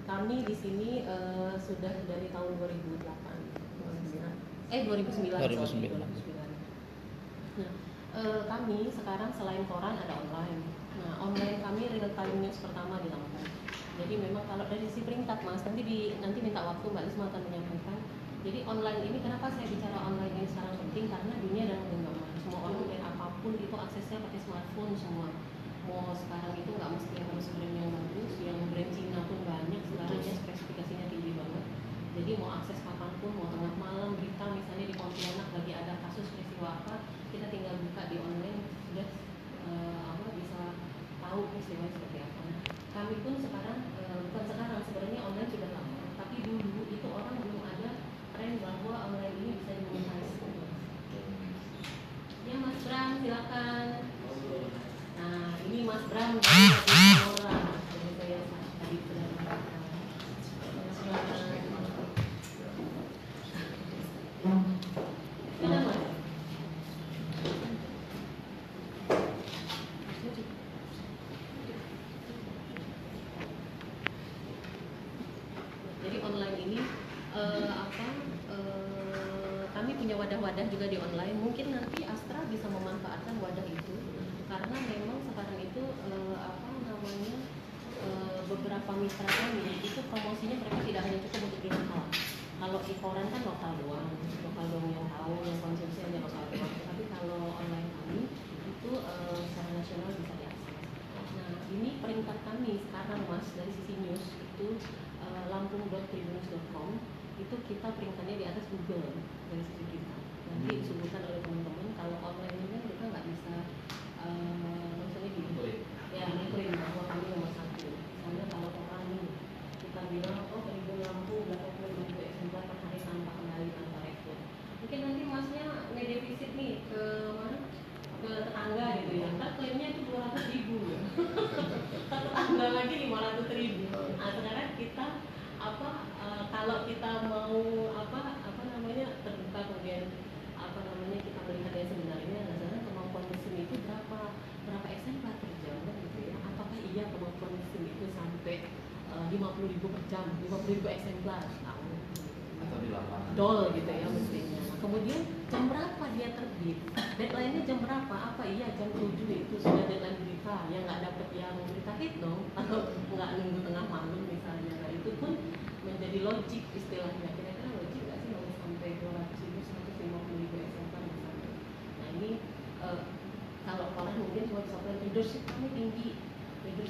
Kami di sini sudah dari tahun 2008, 2009. 2009. Nah, kami sekarang selain koran ada online. Nah, online kami real time news pertama di Lampung. Jadi memang kalau dari sisi peringkat Mas, nanti minta waktu Mbak Lisma akan menyampaikan. Jadi online ini kenapa saya bicara online ini sekarang penting, karena dunia dalam genggaman. Semua orang dan apapun itu aksesnya pakai smartphone semua. Mau sekarang itu nggak mesti harus brand yang bagus, yang brand Cina pun banyak sekarang ya, spesifikasinya tinggi banget. Jadi mau akses kapanpun, mau tengah malam berita misalnya di Pontianak lagi ada kasus peristiwa apa, kita tinggal buka di online sudah bisa tahu peristiwa seperti apa. Kami pun sekarang bukan sekarang, sebenarnya online sudah lama, tapi dulu itu orang belum ada tren bahwa online ini bisa dimonetize. Ya Mas Bram, silakan. Nah ini Mas Bram dari orang, jadi saya tadi sudah mengatakan. Jadi online ini kami punya wadah-wadah juga di online. Mungkin nanti Astra bisa memanfaatkan wadah itu, karena memang sekarang itu beberapa mitra kami itu promosinya mereka tidak hanya cukup untuk di lokal. Kalau di koran kan lokal doang yang tahu, yang konsumsi hanya lokal doang. Tapi kalau online kami itu secara nasional bisa diakses. Nah ini peringkat kami sekarang Mas dari sisi news itu lampung.tribunnews.com itu kita peringkatnya di atas Google dari sisi kita. Nanti disebutkan oleh teman-teman kalau online ini mereka nggak bisa maksudnya gini ya mengklaim bahwa kami nomor satu. Misalnya kalau orang nih kita bilang Tribun Lampung 80.000 eksemplar per hari tanpa kendali, tanpa rekod. Mungkin nanti Masnya ngedefisit nih ke mana? Ke tetangga gitu ya. Ntar klaimnya itu 200.000 ya. Tetangga lagi 500.000. Nah sekarang kita kalau kita mau terbuka kemudian kita melihat yang sebenarnya adalah kemampuan mesin itu berapa eksemplar per jam kan gitu ya. Apakah iya kemampuan mesin itu sampai 50.000 per jam, 50.000 eksemplar atau di lapangan dol gitu ya mestinya. Nah, kemudian jam berapa dia terbit, deadline-nya jam berapa, apa iya jam 7 itu sudah deadline berita, yang nggak dapat yang berita hit dong, atau nggak nunggu tengah malam misalnya. Nah itu pun menjadi logik istilahnya, kira-kira logik nggak sih mau sampai 200.000, 150.000 eksemplar misalnya. Nah ini kalau koran mungkin cuma sampai leadership kami tinggi gitu,